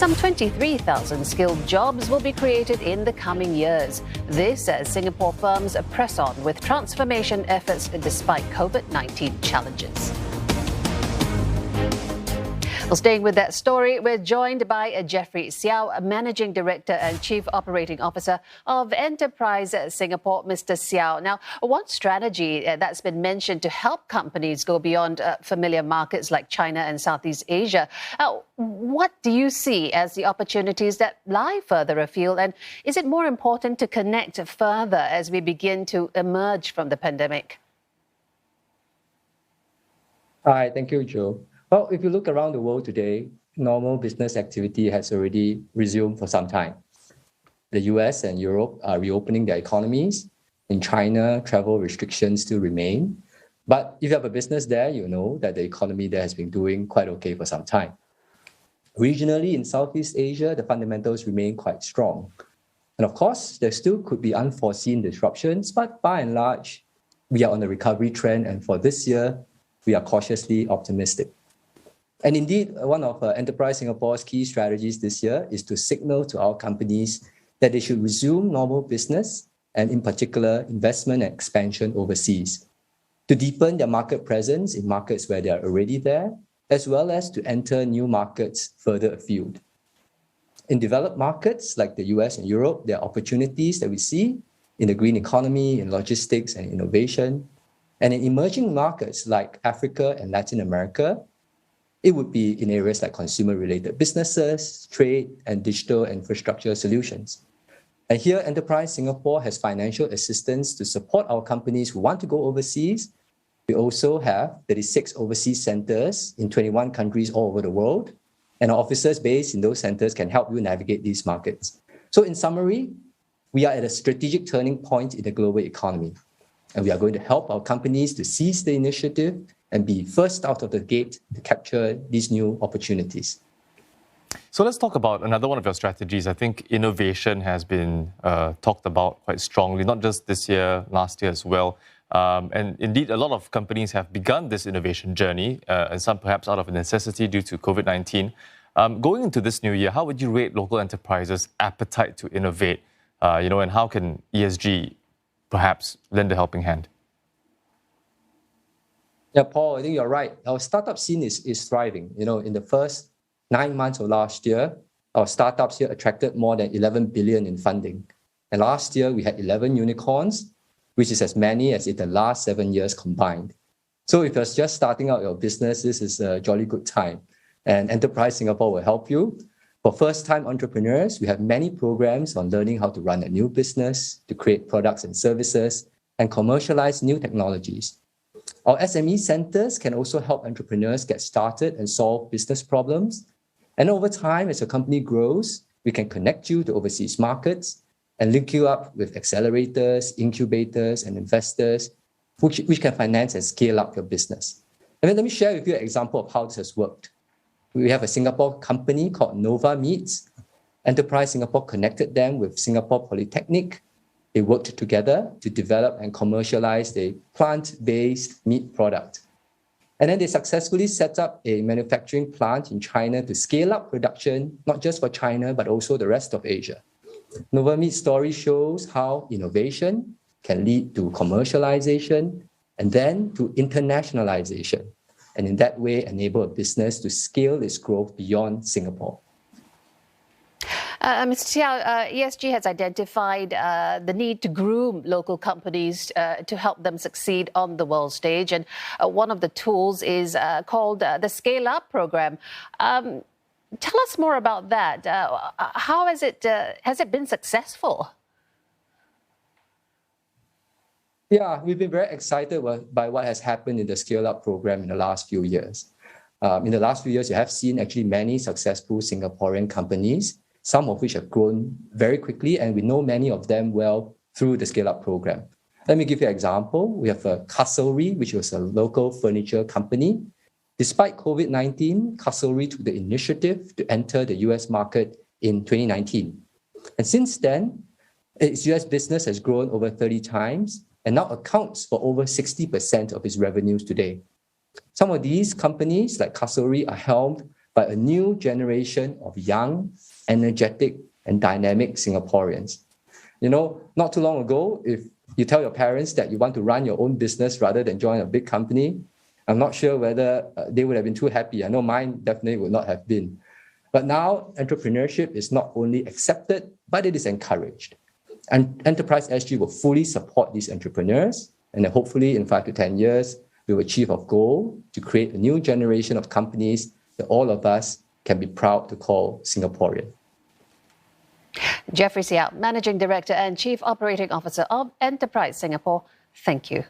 Some 23,000 skilled jobs will be created in the coming years. This as Singapore firms press on with transformation efforts despite COVID-19 challenges. Well, staying with that story, we're joined by Jeffrey Siow, Managing Director and Chief Operating Officer of Enterprise Singapore. Mr. Siow, now, one strategy that's been mentioned to help companies go beyond familiar markets like China and Southeast Asia. What do you see as the opportunities that lie further afield? And is it more important to connect further as we begin to emerge from the pandemic? Hi, thank you, Joe. Well, if you look around the world today, normal business activity has already resumed for some time. The US and Europe are reopening their economies. In China, travel restrictions still remain. But if you have a business there, you know that the economy there has been doing quite okay for some time. Regionally, in Southeast Asia, the fundamentals remain quite strong. And of course, there still could be unforeseen disruptions, but by and large, we are on a recovery trend. And for this year, we are cautiously optimistic. And indeed, one of Enterprise Singapore's key strategies this year is to signal to our companies that they should resume normal business and in particular, investment and expansion overseas to deepen their market presence in markets where they are already there, as well as to enter new markets further afield. In developed markets like the US and Europe, there are opportunities that we see in the green economy, in logistics and innovation. And in emerging markets like Africa and Latin America, it would be in areas like consumer-related businesses, trade, and digital infrastructure solutions. And here, Enterprise Singapore has financial assistance to support our companies who want to go overseas. We also have 36 overseas centers in 21 countries all over the world. And our officers based in those centers can help you navigate these markets. So in summary, we are at a strategic turning point in the global economy. And we are going to help our companies to seize the initiative and be first out of the gate to capture these new opportunities. So let's talk about another one of your strategies. I think innovation has been talked about quite strongly, not just this year, last year as well. And indeed, a lot of companies have begun this innovation journey, and some perhaps out of necessity due to COVID-19. Going into this new year, how would you rate local enterprises' appetite to innovate? And how can ESG perhaps lend a helping hand? Yeah, Paul, I think you're right. Our startup scene is thriving. In the first 9 months of last year, our startups here attracted more than 11 billion in funding. And last year, we had 11 unicorns, which is as many as in the last 7 years combined. So if you're just starting out your business, this is a jolly good time. And Enterprise Singapore will help you. For first-time entrepreneurs, we have many programs on learning how to run a new business, to create products and services, and commercialize new technologies. Our SME centers can also help entrepreneurs get started and solve business problems. And over time, as your company grows, we can connect you to overseas markets and link you up with accelerators, incubators, and investors, which can finance and scale up your business. And let me share with you an example of how this has worked. We have a Singapore company called Nova Meats. Enterprise Singapore connected them with Singapore Polytechnic. They worked together to develop and commercialize a plant-based meat product. And then they successfully set up a manufacturing plant in China to scale up production, not just for China, but also the rest of Asia. Nova Meat's story shows how innovation can lead to commercialization and then to internationalization, and in that way enable a business to scale its growth beyond Singapore. Mr. Siow, ESG has identified the need to groom local companies to help them succeed on the world stage. And one of the tools is called the ScaleUp Program. Tell us more about that. How has it been successful? Yeah, we've been very excited by what has happened in the ScaleUp Program in the last few years. In the last few years, you have seen actually many successful Singaporean companies, some of which have grown very quickly, and we know many of them well through the ScaleUp Program. Let me give you an example. We have Castlery, which was a local furniture company. Despite COVID-19, Castlery took the initiative to enter the US market in 2019. And since then, its US business has grown over 30 times and now accounts for over 60% of its revenues today. Some of these companies, like Castlery, are helmed by a new generation of young, energetic, and dynamic Singaporeans. Not too long ago, if you tell your parents that you want to run your own business rather than join a big company, I'm not sure whether they would have been too happy. I know mine definitely would not have been. But now, entrepreneurship is not only accepted, but it is encouraged. And Enterprise SG will fully support these entrepreneurs. And then hopefully in 5 to 10 years, we will achieve our goal to create a new generation of companies that all of us can be proud to call Singaporean. Jeffrey Siow, Managing Director and Chief Operating Officer of Enterprise Singapore, thank you.